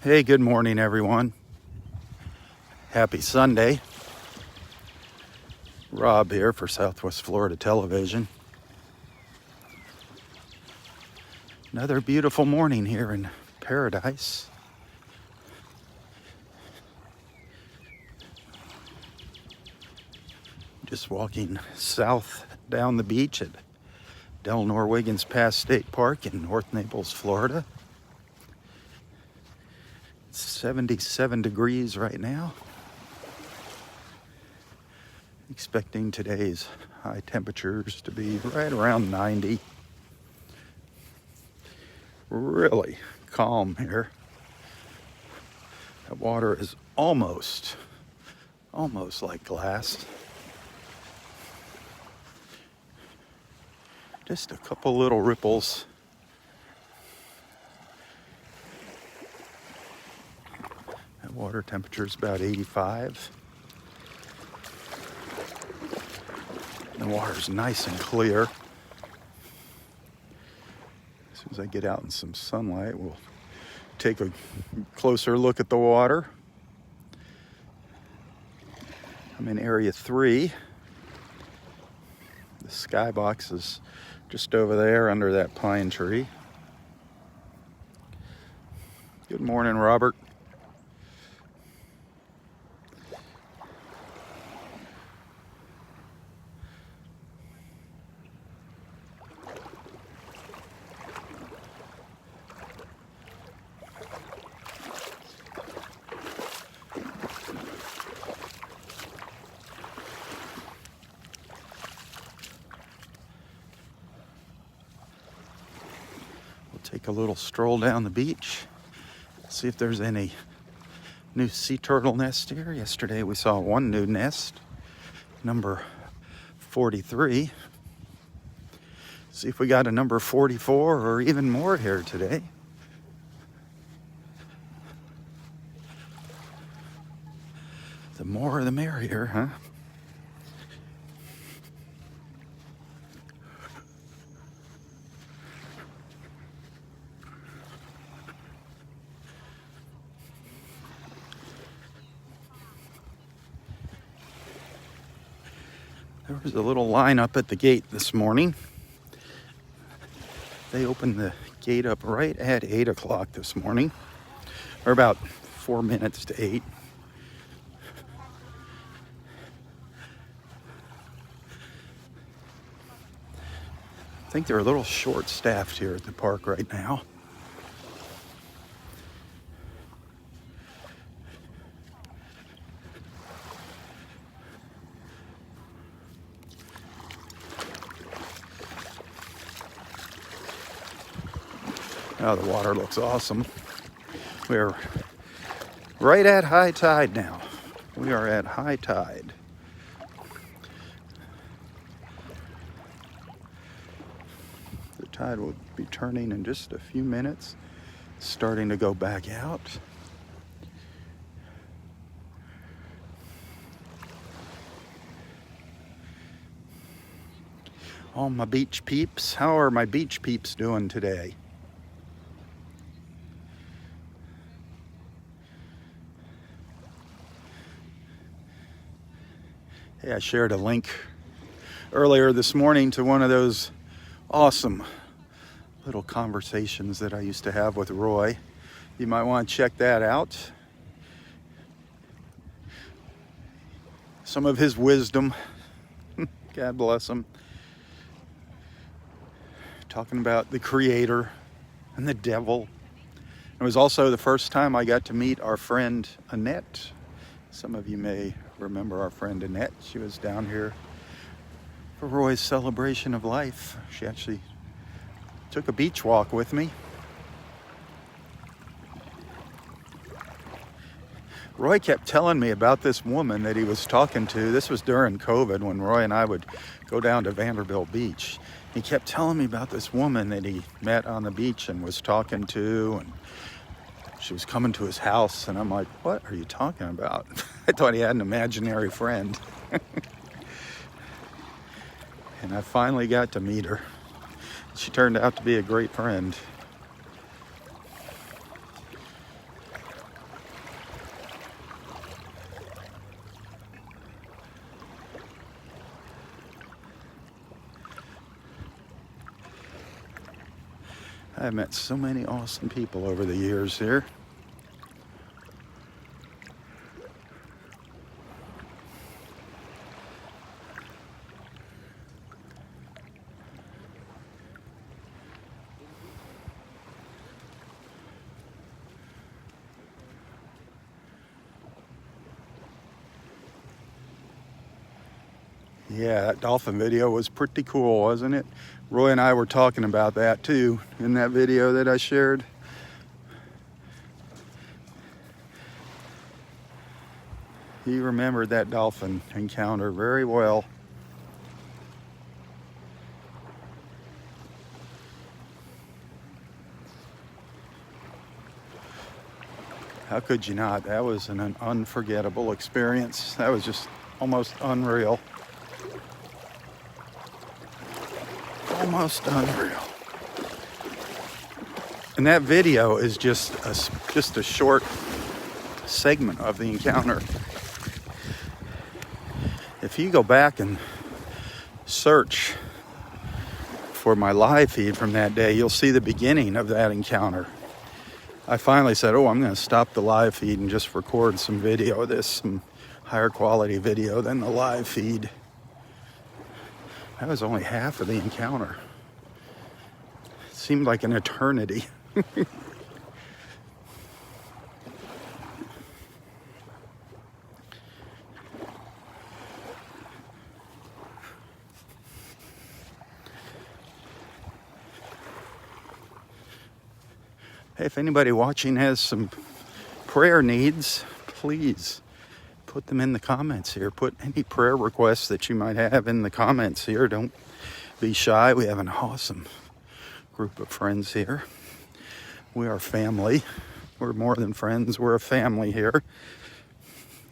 Hey, good morning, everyone. Happy Sunday. Robb here for Southwest Florida Television. Another beautiful morning here in paradise. Just walking south down the beach at Delnor-Wiggins Pass State Park in North Naples, Florida. It's 77 degrees right now. Expecting today's high temperatures to be right around 90. Really calm here. That water is almost like glass. Just a couple little ripples. That water temperature is about 85. The water's nice and clear. As soon as I get out in some sunlight, we'll take a closer look at the water. I'm in Area 3. The skybox is just over there under that pine tree. Good morning, Robert. Take a little stroll down the beach, see if there's any new sea turtle nest here. Yesterday we saw one new nest, number 43. See if we got a number 44 or even more here today. The more the merrier, huh? There was a little line up at the gate this morning. They opened the gate up right at 8 o'clock this morning, or about 4 minutes to 8. I think they're a little short-staffed here at the park right now. Oh, the water looks awesome. We're right at high tide now. We are at high tide. The tide will be turning in just a few minutes, starting to go back out. All my beach peeps, how are my beach peeps doing today? Hey, I shared a link earlier this morning to one of those awesome little conversations that I used to have with Roy. You might want to check that out. Some of his wisdom, God bless him, talking about the Creator and the devil. It was also the first time I got to meet our friend Annette. Some of you may remember our friend Annette. She was down here for Roy's celebration of life. She actually took a beach walk with me. Roy kept telling me about this woman that he was talking to. This was during COVID when Roy and I would go down to Vanderbilt Beach. He kept telling me about this woman that he met on the beach and was talking to, and she was coming to his house, and I'm like, what are you talking about? I thought he had an imaginary friend. And I finally got to meet her. She turned out to be a great friend. I've met so many awesome people over the years here. Yeah, that dolphin video was pretty cool, wasn't it? Roy and I were talking about that too in that video that I shared. He remembered that dolphin encounter very well. How could you not? That was an unforgettable experience. That was just almost unreal. Almost unreal. And that video is just a short segment of the encounter. If you go back and search for my live feed from that day, you'll see the beginning of that encounter. I finally said, I'm going to stop the live feed and just record some video of this, some higher quality video than the live feed. That was only half of the encounter. It seemed like an eternity. Hey, if anybody watching has some prayer needs, please put them in the comments here. Put any prayer requests that you might have in the comments here. Don't be shy. We have an awesome group of friends here. We are family. We're more than friends. We're a family here.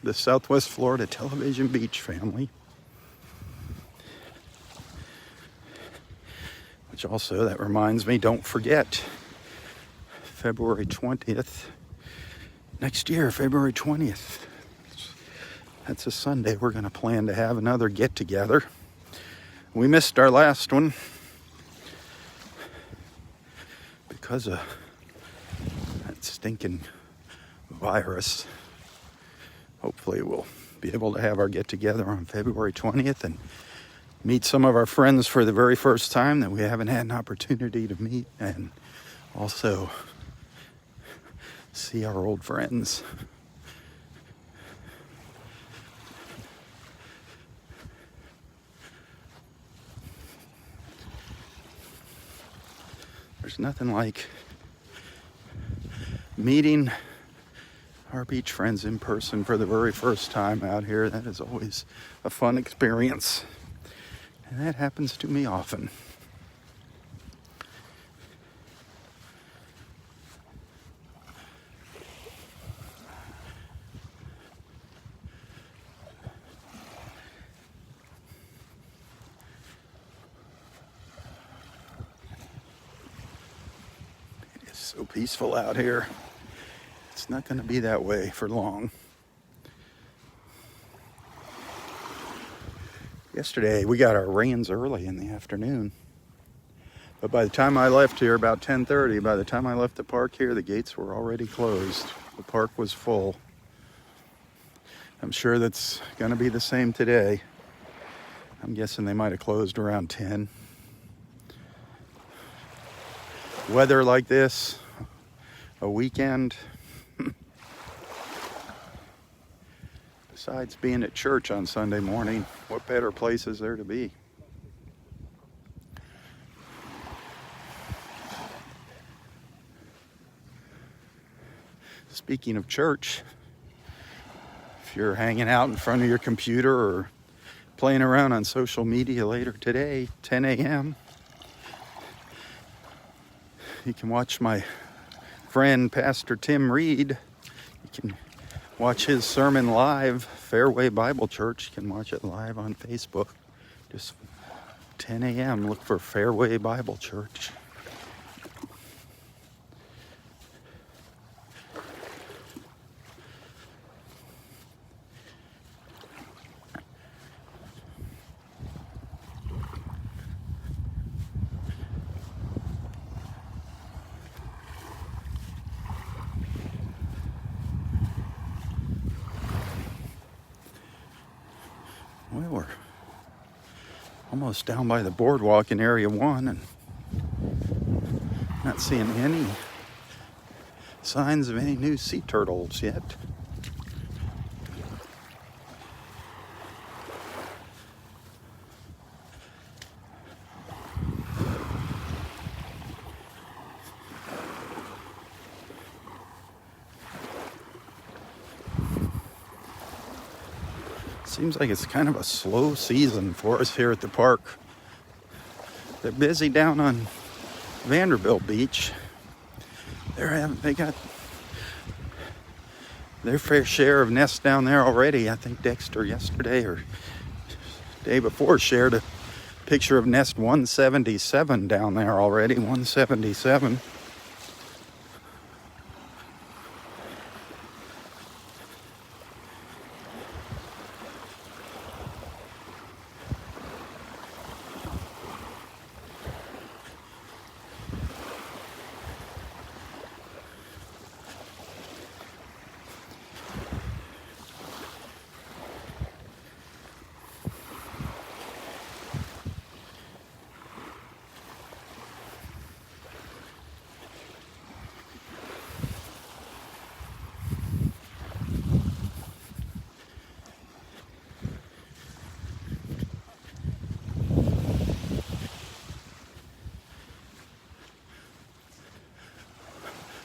The Southwest Florida Television Beach family. Which also, that reminds me, don't forget, February 20th. Next year, February 20th. That's a Sunday. We're going to plan to have another get-together. We missed our last one because of that stinking virus. Hopefully we'll be able to have our get-together on February 20th and meet some of our friends for the very first time that we haven't had an opportunity to meet, and also see our old friends. There's nothing like meeting our beach friends in person for the very first time out here. That is always a fun experience. And that happens to me often. It is so peaceful out here. It's not going to be that way for long. Yesterday, we got our rains early in the afternoon. But by the time I left here, about 10:30, by the time I left the park here, the gates were already closed. The park was full. I'm sure that's going to be the same today. I'm guessing they might have closed around 10. Weather like this, a weekend. Besides being at church on Sunday morning, what better place is there to be? Speaking of church, if you're hanging out in front of your computer or playing around on social media later today, 10 a.m., you can watch my friend Pastor Tim Reed. You can watch his sermon live, Fairway Bible Church. You can watch it live on Facebook. Just 10 a.m. Look for Fairway Bible Church. almost down by the boardwalk in Area 1, and not seeing any signs of any new sea turtles yet. Seems like it's kind of a slow season for us here at the park. They're busy down on Vanderbilt Beach. They got their fair share of nests down there already. I think Dexter yesterday or day before shared a picture of nest 177 down there already. 177.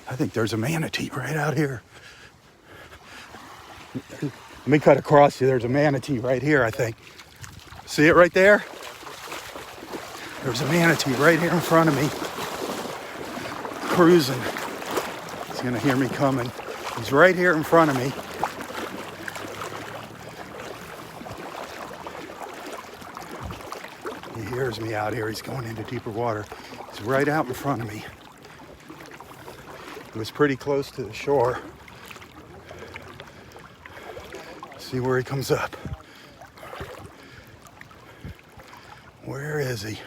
I think there's a manatee right out here. Let me cut across you. There's a manatee right here, I think. See it right there? There's a manatee right here in front of me. Cruising. He's gonna hear me coming. He's right here in front of me. He hears me out here. He's going into deeper water. He's right out in front of me. It was pretty close to the shore. See where he comes up. Where is he?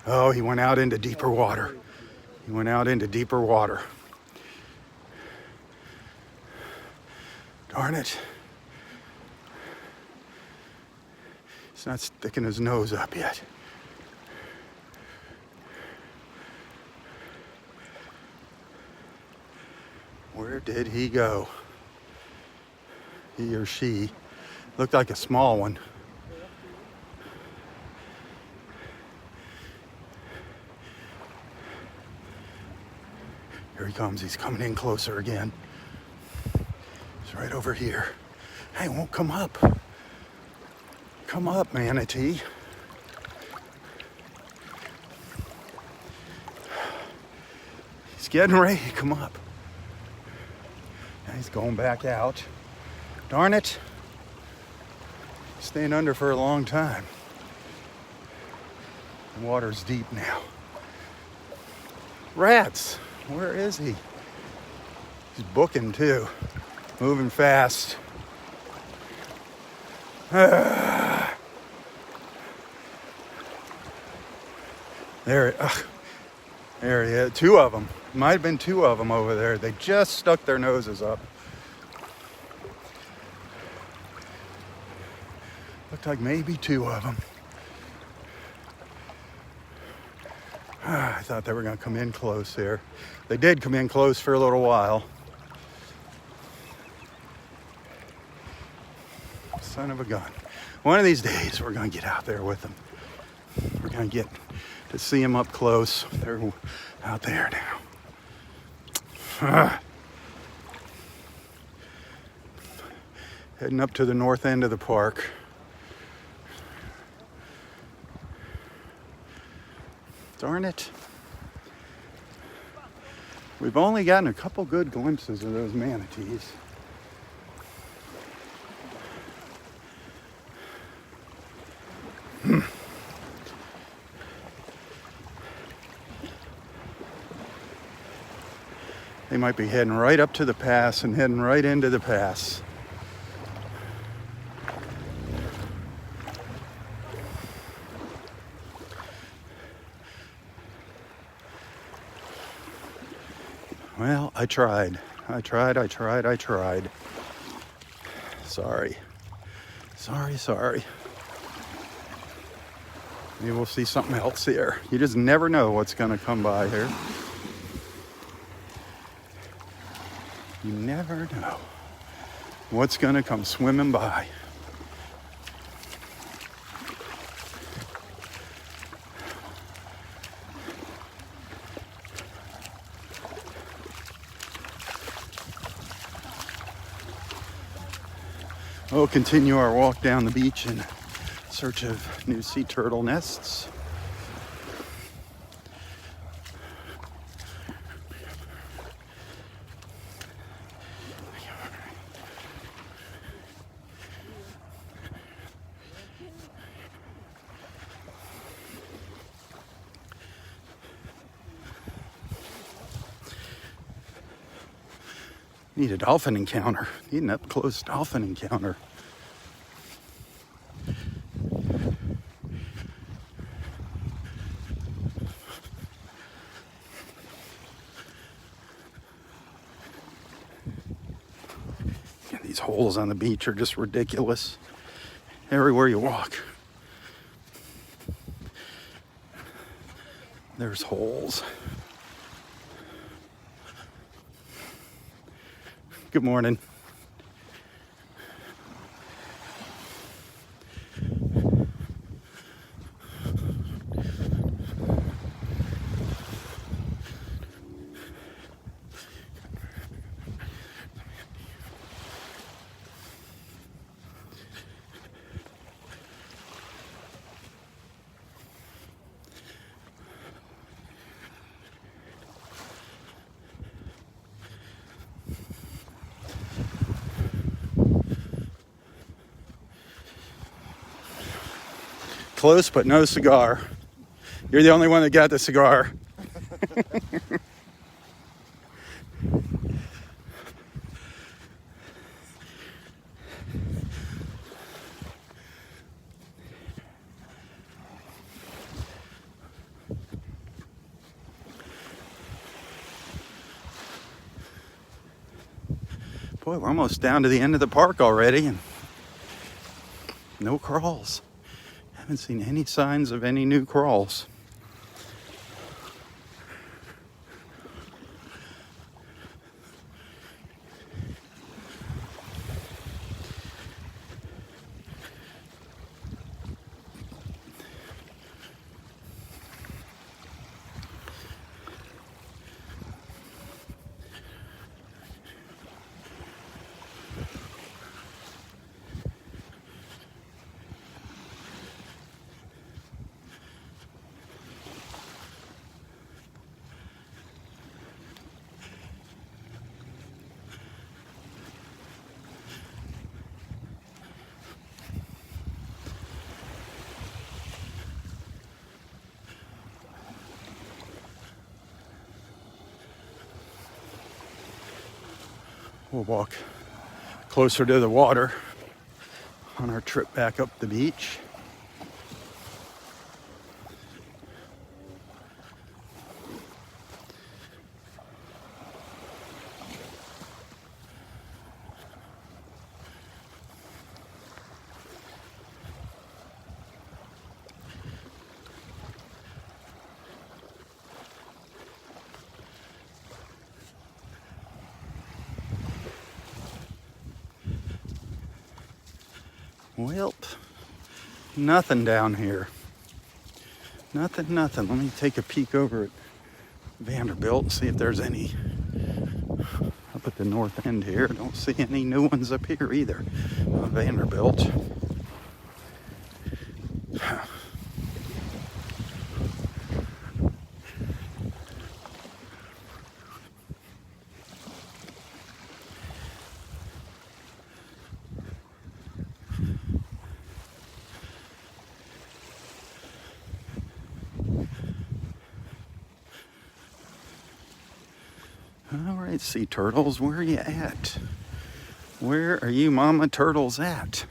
Oh, he went out into deeper water. He went out into deeper water. Darn it. He's not sticking his nose up yet. Where did he go? He or she. Looked like a small one. Here he comes. He's coming in closer again. He's right over here. Hey, won't come up. Come up, manatee. He's getting ready to come up. He's going back out. Darn it. Staying under for a long time. The water's deep now. Rats. Where is he? He's booking too. Moving fast. There he is. Two of them. Might have been two of them over there. They just stuck their noses up. Looked like maybe two of them. I thought they were going to come in close here. They did come in close for a little while. Son of a gun. One of these days, we're going to get out there with them. We're going to get to see them up close. They're out there now. Heading up to the north end of the park. Darn it. We've only gotten a couple good glimpses of those manatees. They might be heading right up to the pass and heading right into the pass. Well, I tried. Sorry. Maybe we'll see something else here. You just never know what's going to come by here. You never know what's going to come swimming by. We'll continue our walk down the beach in search of new sea turtle nests. Need a dolphin encounter. Need an up-close dolphin encounter. Yeah, these holes on the beach are just ridiculous. Everywhere you walk, there's holes. Good morning. Close, but no cigar. You're the only one that got the cigar. Boy, we're almost down to the end of the park already, and no crawls. Haven't seen any signs of any new crawls. We'll walk closer to the water on our trip back up the beach. Well, nothing down here. Nothing. Let me take a peek over at Vanderbilt and see if there's any up at the north end here. Don't see any new ones up here either on Vanderbilt. All right, sea turtles, where are you at? Where are you mama turtles at?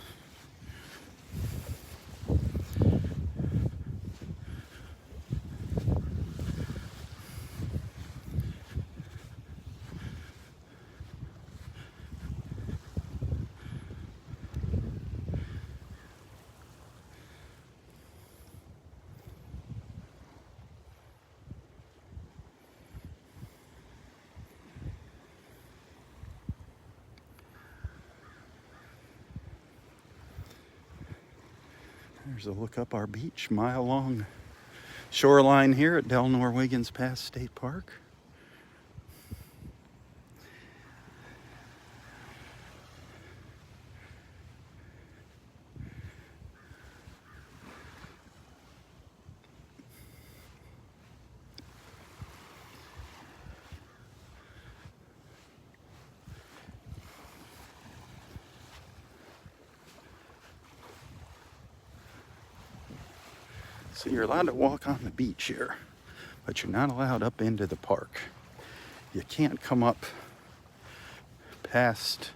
There's a look up our beach, mile-long shoreline here at Delnor-Wiggins Pass State Park. So you're allowed to walk on the beach here, but you're not allowed up into the park. You can't come up past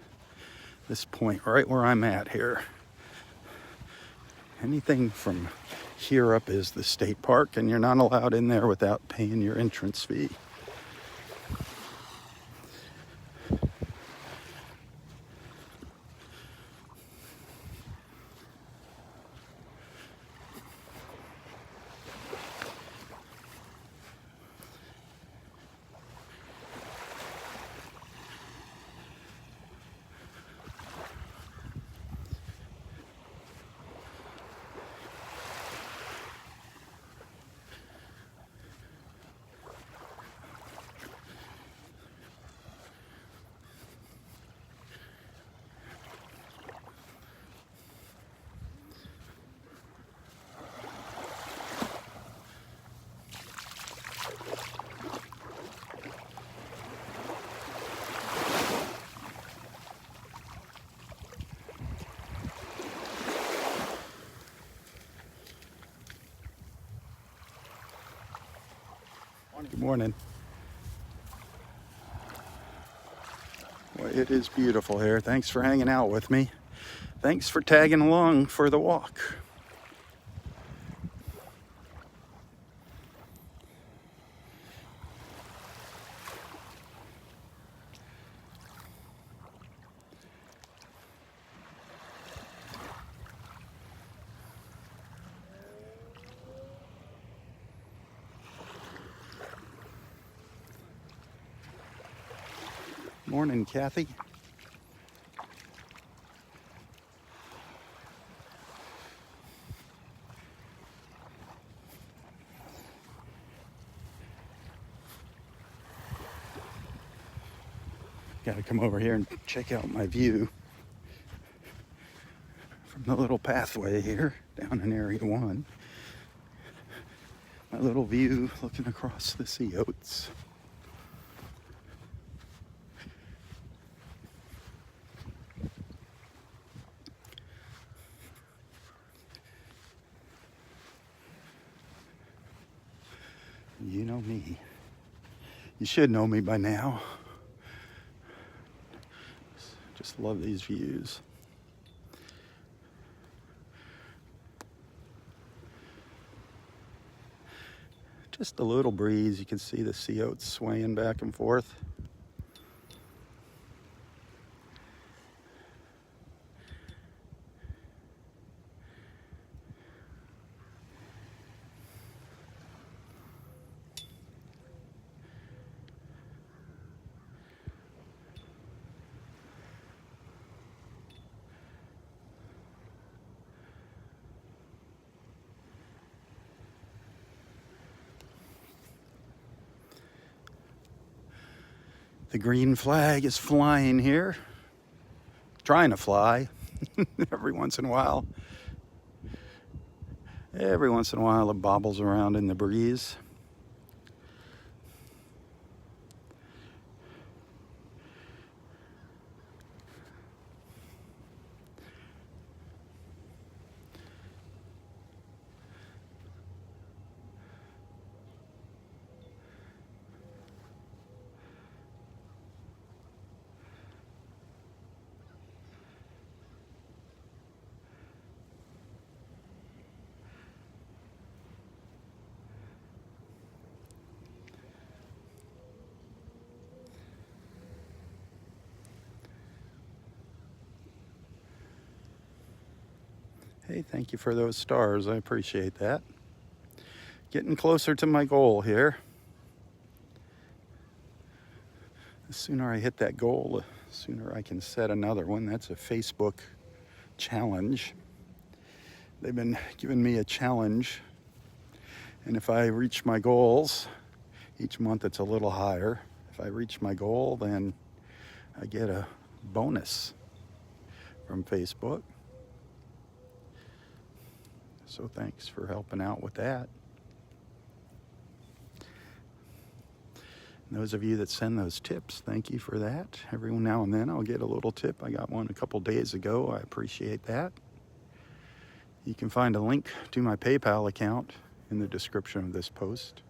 this point right where I'm at here. Anything from here up is the state park, and you're not allowed in there without paying your entrance fee. Good morning. Well, it is beautiful here. Thanks for hanging out with me. Thanks for tagging along for the walk. Morning, Kathy. Got to come over here and check out my view from the little pathway here down in Area 1. My little view looking across the sea oats. You know me. You should know me by now. Just love these views. Just a little breeze. You can see the sea oats swaying back and forth. The green flag is flying here. Trying to fly every once in a while. Every once in a while it bobbles around in the breeze. Hey, thank you for those stars. I appreciate that. Getting closer to my goal here. The sooner I hit that goal, the sooner I can set another one. That's a Facebook challenge. they've been giving me a challenge. And if I reach my goals, each month it's a little higher. If I reach my goal, then I get a bonus from Facebook. So thanks for helping out with that. And those of you that send those tips, thank you for that. Every now and then I'll get a little tip. I got one a couple days ago. I appreciate that. You can find a link to my PayPal account in the description of this post,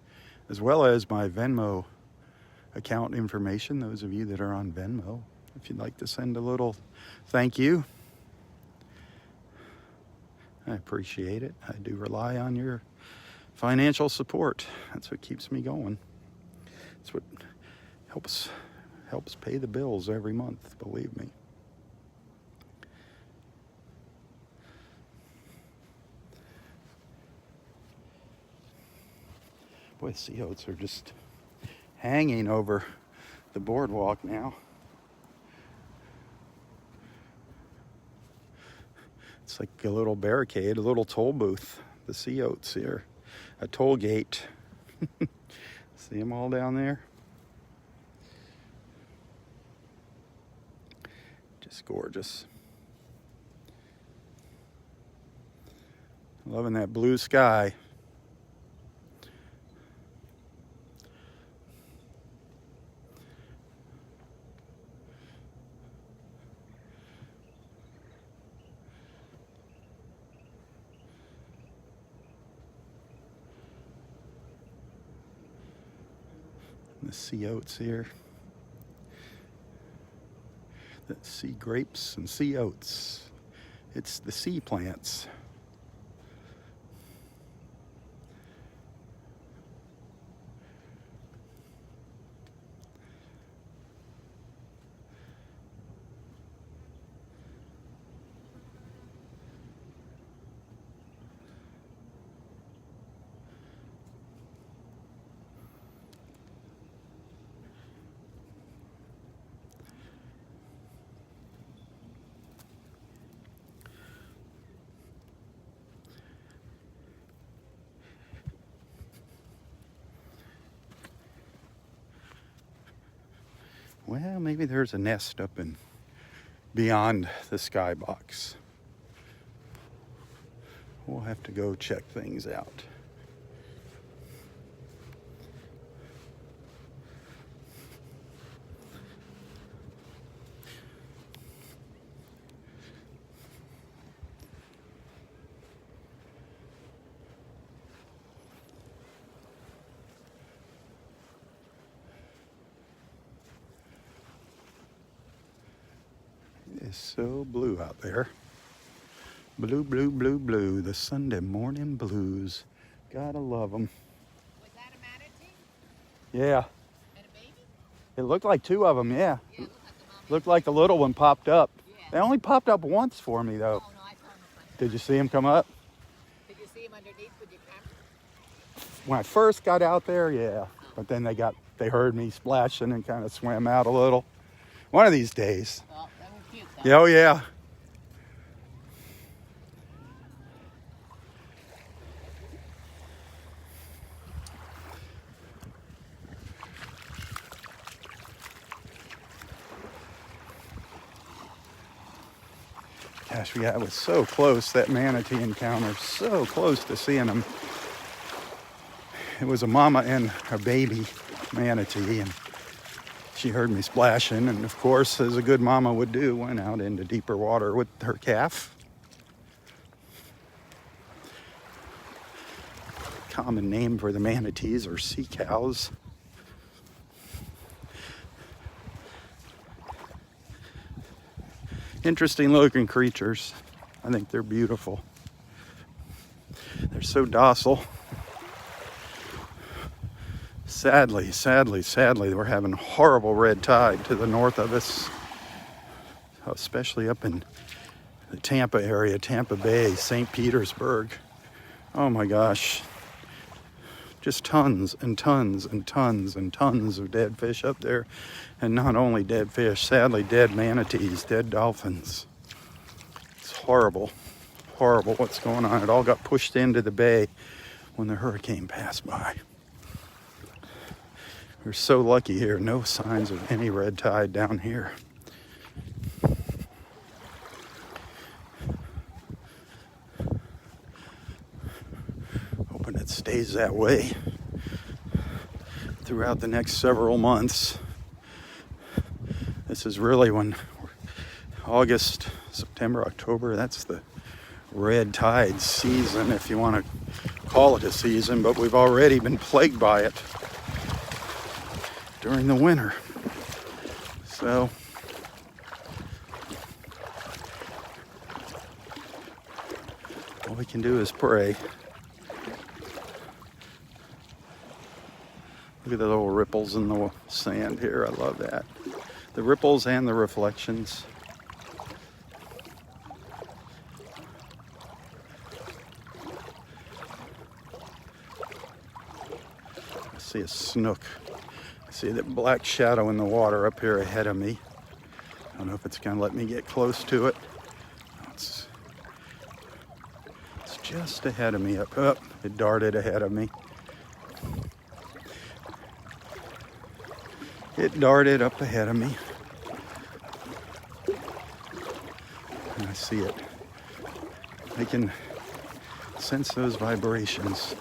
as well as my Venmo account information, those of you that are on Venmo. If you'd like to send a little thank you, I appreciate it. I do rely on your financial support. That's what keeps me going. It's what helps pay the bills every month, believe me. Boy, sea oats are just hanging over the boardwalk now. It's like a little barricade, a little toll booth. The sea oats here, a toll gate. See them all down there? Just gorgeous. Loving that blue sky. The sea oats here. The sea grapes and sea oats. It's the sea plants. Well, maybe there's a nest up in beyond the skybox. We'll have to go check things out. It's so blue out there. Blue, blue, blue, blue. The Sunday morning blues. Gotta love them. Was that a manatee? Yeah. And a baby? It looked like two of them, yeah. Yeah, it looked like the mom. Looked like the little one popped up. Yeah. They only popped up once for me, though. Oh, no, I saw him. Did you see him come up? Did you see him underneath with your camera? When I first got out there, yeah. But then they heard me splashing and kind of swam out a little. One of these days. Well, that was cute, though. Yeah, oh yeah. Gosh, yeah, I was so close, that manatee encounter, so close to seeing him. It was a mama and her baby manatee, and she heard me splashing, and of course, as a good mama would do, went out into deeper water with her calf. Common name for the manatees are sea cows. Interesting looking creatures. I think they're beautiful. They're so docile. Sadly, we're having horrible red tide to the north of us, especially up in the Tampa area, Tampa Bay, St. Petersburg. Oh my gosh. Just tons and tons and tons and tons of dead fish up there. And not only dead fish, sadly dead manatees, dead dolphins. It's horrible, horrible what's going on. It all got pushed into the bay when the hurricane passed by. We're so lucky here. No signs of any red tide down here. Hoping it stays that way throughout the next several months. This is really when August, September, October, that's the red tide season, if you want to call it a season, but we've already been plagued by it during the winter. So all we can do is pray. Look at the little ripples in the sand here. I love that. The ripples and the reflections. I see a snook. I see that black shadow in the water up here ahead of me. I don't know if it's going to let me get close to it. It's just ahead of me. Up. It darted ahead of me. It darted up ahead of me. And I see it. I can sense those vibrations.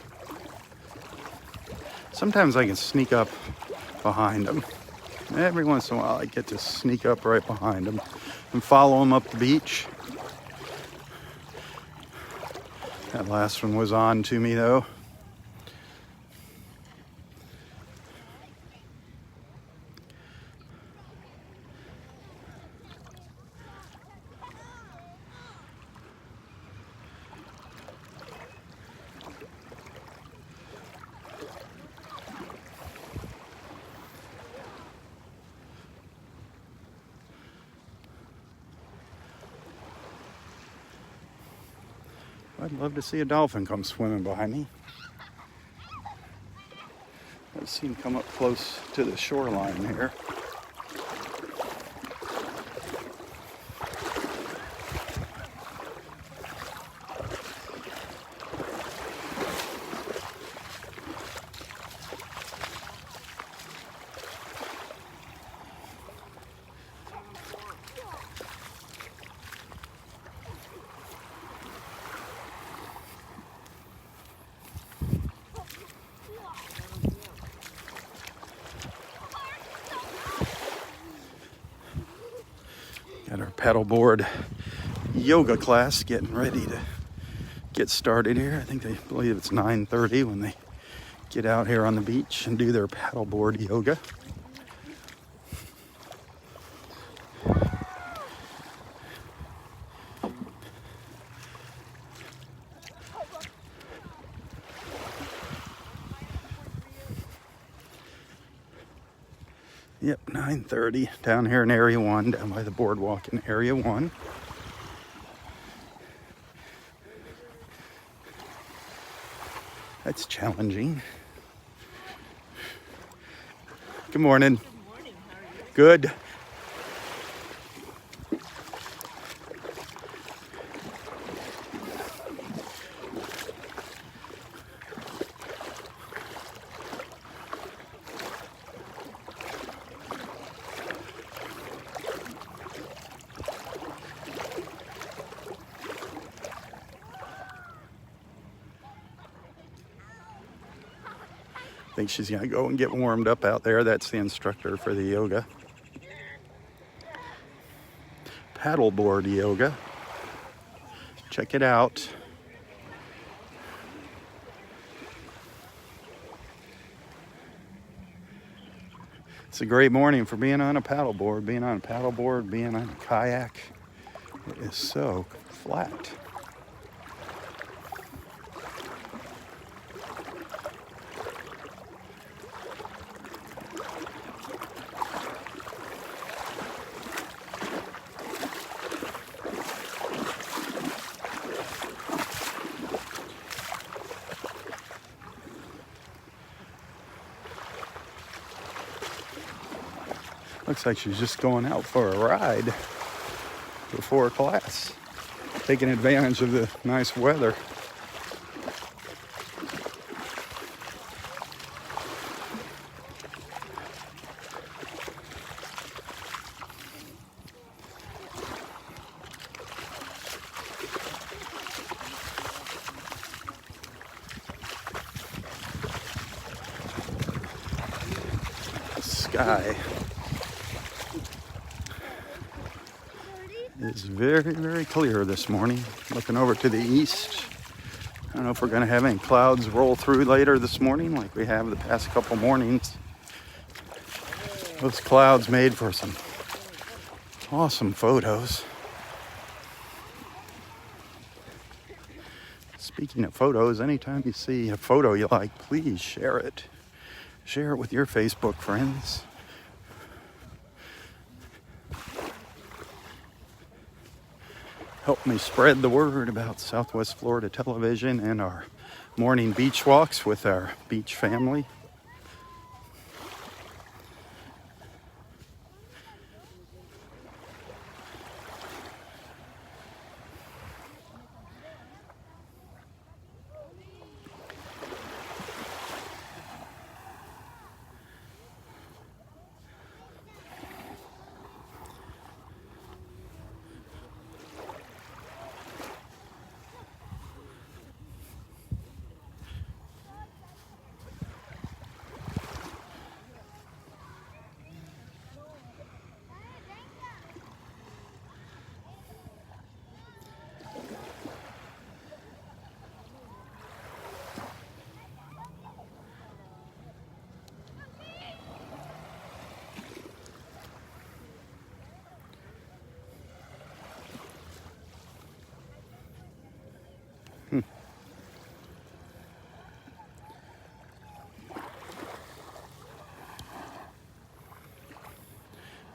Sometimes I can sneak up behind them. Every once in a while I get to sneak up right behind them and follow them up the beach. That last one was on to me though. I'd love to see a dolphin come swimming behind me. I've seen him come up close to the shoreline here. Got our paddleboard yoga class getting ready to get started here. I believe it's 9:30 when they get out here on the beach and do their paddleboard yoga. Yep, 9:30 down here in Area 1, down by the boardwalk in Area 1. That's challenging. Good morning. Good morning. How are you? Good. I think she's gonna go and get warmed up out there. That's the instructor for the yoga. Paddleboard yoga. Check it out. It's a great morning for being on a paddleboard, being on a kayak. It is so flat. Looks like she's just going out for a ride before class. taking advantage of the nice weather. Sky is very, very clear this morning. Looking over to the east. I don't know if we're going to have any clouds roll through later this morning like we have the past couple mornings. Those clouds made for some awesome photos. Speaking of photos, anytime you see a photo you like, please share it. Share it with your Facebook friends. Help me spread the word about Southwest Florida Television and our morning beach walks with our beach family.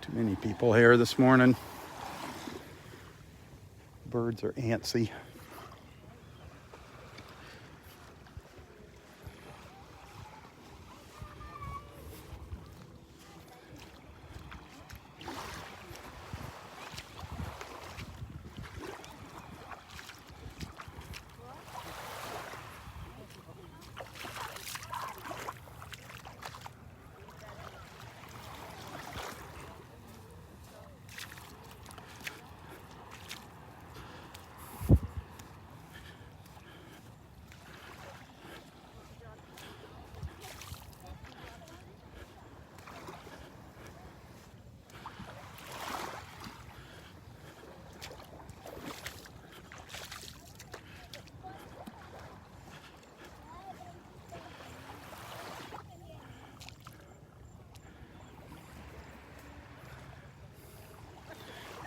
Too many people here this morning. Birds are antsy.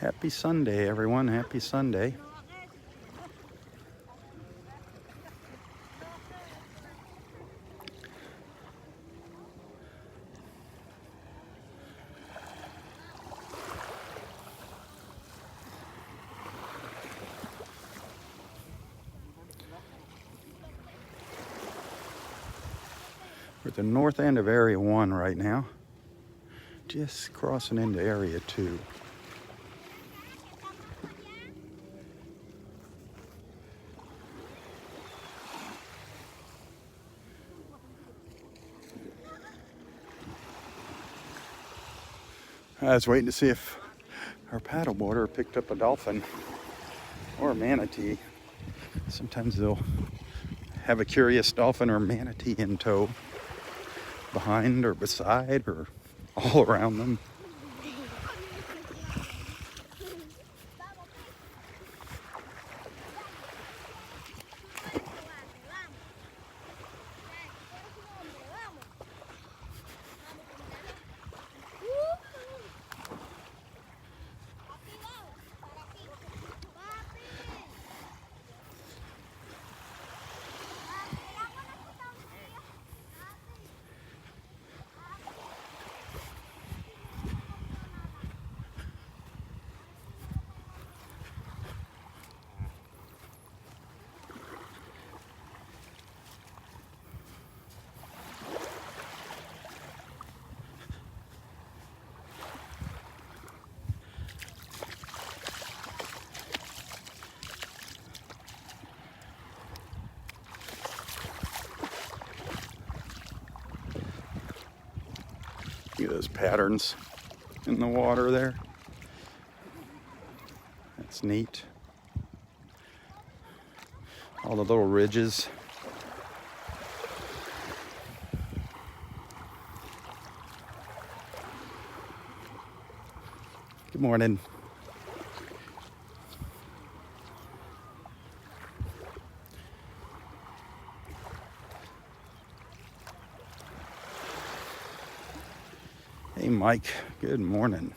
Happy Sunday, everyone. Happy Sunday. We're at the north end of Area 1 right now. Just crossing into Area 2. I was waiting to see if our paddleboarder picked up a dolphin or a manatee. Sometimes they'll have a curious dolphin or manatee in tow, behind or beside or all around them. See those patterns in the water there? That's neat. All the little ridges. Good morning. Hey Mike, good morning.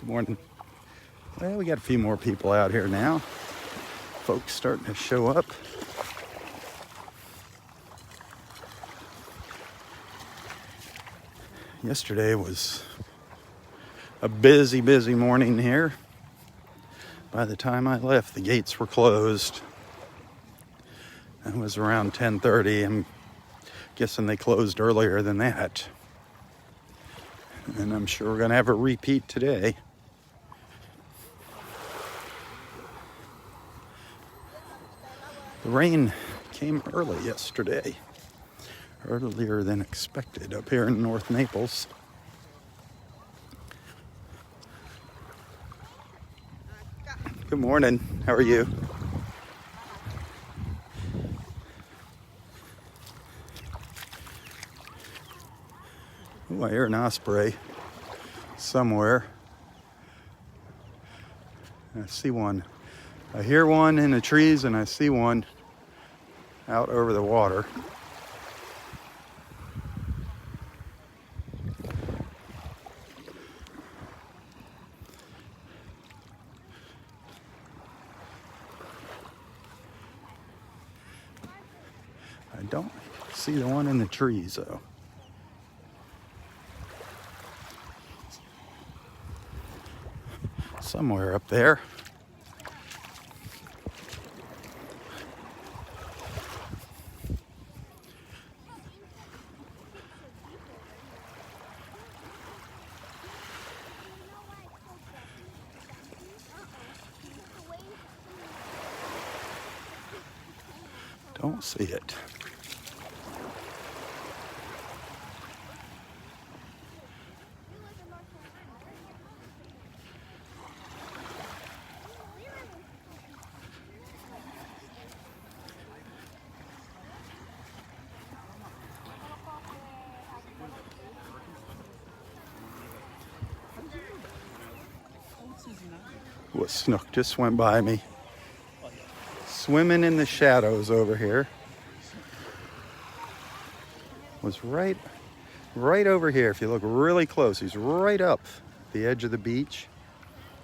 Good morning. Well, we got a few more people out here now. Folks starting to show up. Yesterday was a busy morning here. By the time I left, the gates were closed. It was around 10:30. I'm guessing they closed earlier than that. And I'm sure we're going to have a repeat today. The rain came early yesterday, earlier than expected up here in North Naples. Good morning, how are you? Oh, I hear an osprey somewhere. I see one. I hear one in the trees and I see one out over the water. I don't see the one in the trees though. Somewhere up there. Don't see it. What snook just went by me. Swimming in the shadows over here. Was right over here. If you look really close, he's right up the edge of the beach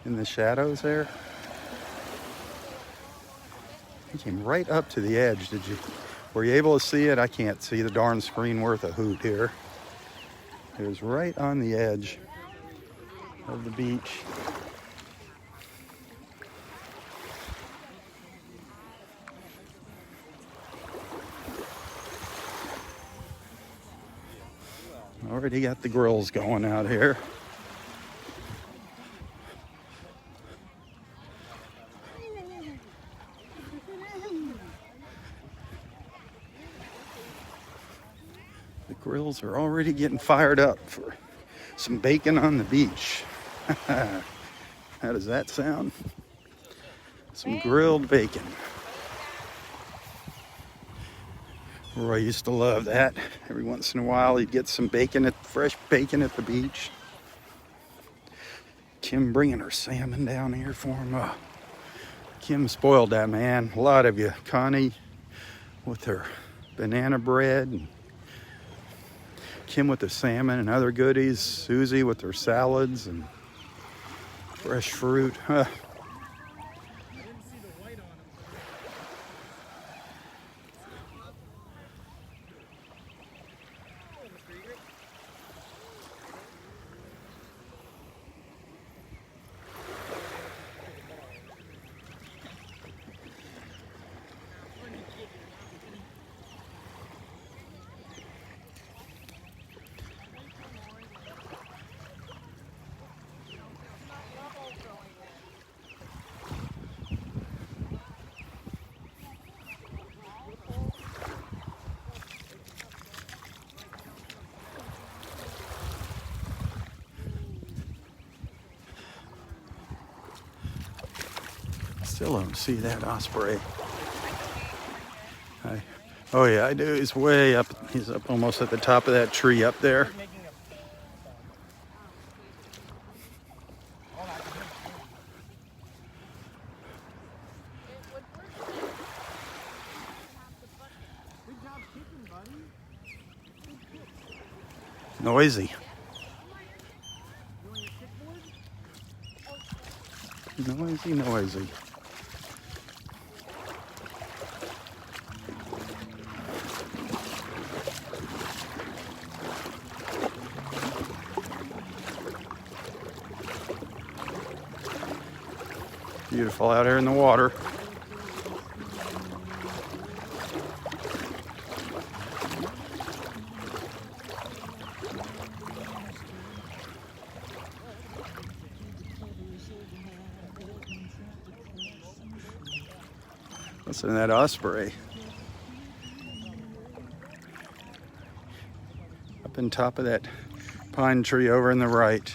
in the shadows there. He came right up to the edge. Were you able to see it? I can't see the darn screen worth a hoot here. It was right on the edge of the beach. Already got the grills going out here. The grills are already getting fired up for some bacon on the beach. How does that sound? Some grilled bacon. Roy used to love that. Every once in a while he'd get some bacon, fresh bacon at the beach. Kim bringing her salmon down here for him. Kim spoiled that man. A lot of you. Connie with her banana bread. And Kim with the salmon and other goodies. Susie with her salads and fresh fruit. Still don't see that osprey. Oh yeah, I do. He's way up. He's up almost at the top of that tree up there. Noisy. Noisy, noisy. Beautiful out here in the water. Listen to that osprey. Up in top of that pine tree over in the right.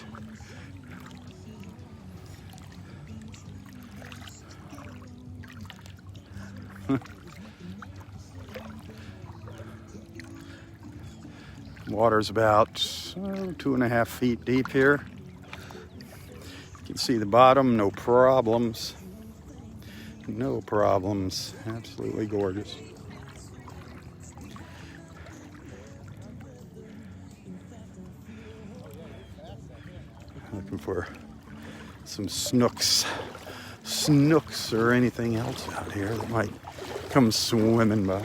Water's about 2.5 feet deep here. You can see the bottom, no problems. No problems. Absolutely gorgeous. Looking for some snooks or anything else out here that might come swimming by.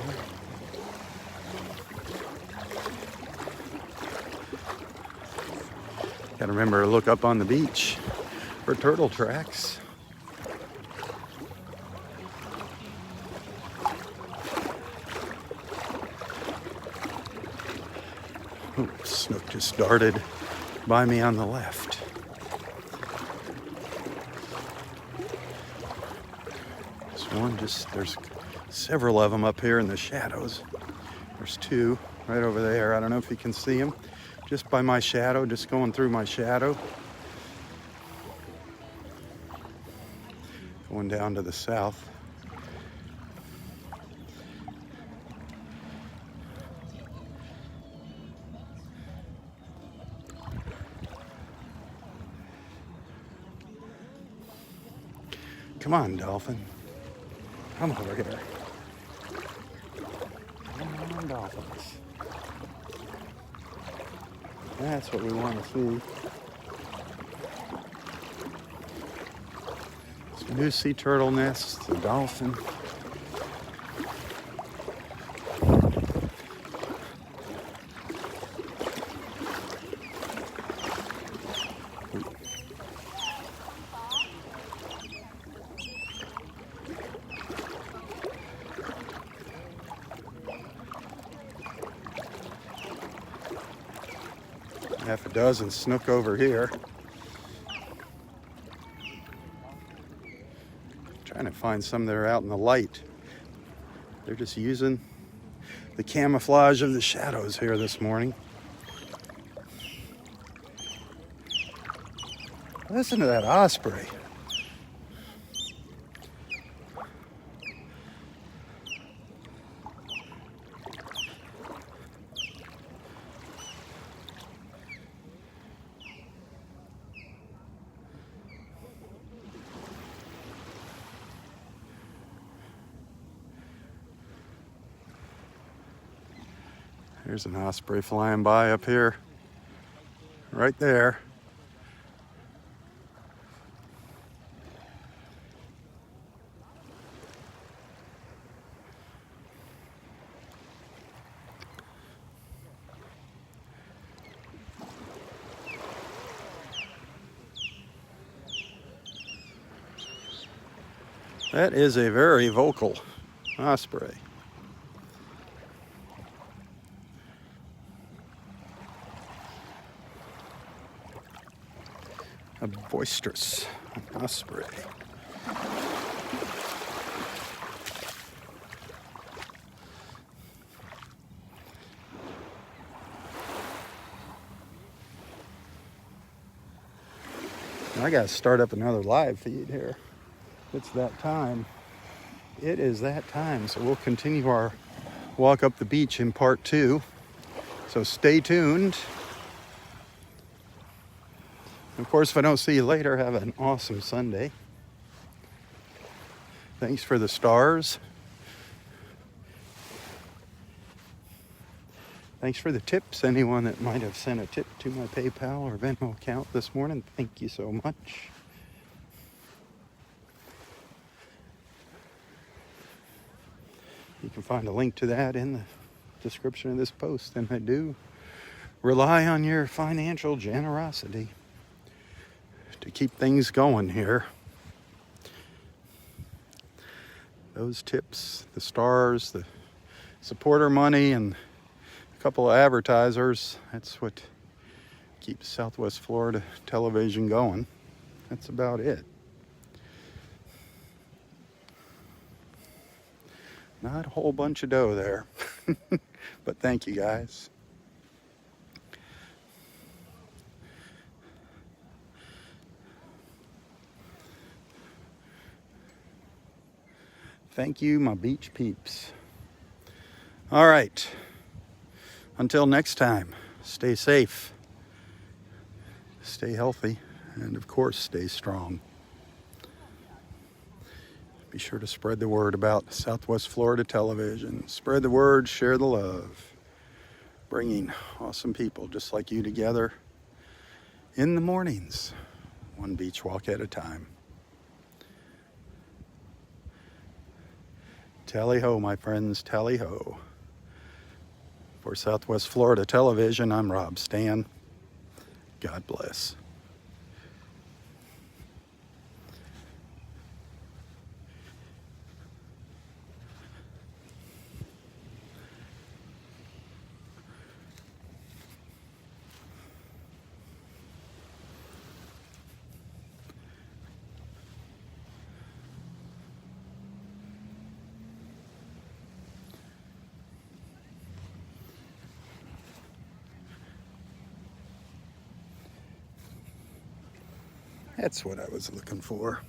Gotta remember to look up on the beach for turtle tracks. Ooh, snook just darted by me on the left. This one there's several of them up here in the shadows. There's two right over there. I don't know if you can see them. Just by my shadow, just going through my shadow. Going down to the south. Come on, dolphin. Come over here. Come on, dolphins. That's what we want to see. Some new sea turtle nests, the dolphin. Half a dozen snook over here. Trying to find some that are out in the light. They're just using the camouflage of the shadows here this morning. Listen to that osprey. There's an osprey flying by up here. Right there. That is a very vocal osprey. A boisterous osprey. I gotta start up another live feed here. It's that time. It is that time. So we'll continue our walk up the beach in part 2. So stay tuned. Of course, if I don't see you later, have an awesome Sunday. Thanks for the stars. Thanks for the tips. Anyone that might have sent a tip to my PayPal or Venmo account this morning, thank you so much. You can find a link to that in the description of this post. And I do rely on your financial generosity to keep things going here. Those tips, the stars, the supporter money, and a couple of advertisers, that's what keeps Southwest Florida television going. That's about it. Not a whole bunch of dough there, but thank you guys. Thank you, my beach peeps. All right. Until next time, stay safe, stay healthy, and of course, stay strong. Be sure to spread the word about Southwest Florida television. Spread the word, share the love. Bringing awesome people just like you together in the mornings, one beach walk at a time. Tally ho, my friends, tally ho. For Southwest Florida television, I'm Robb Stan. God bless. That's what I was looking for.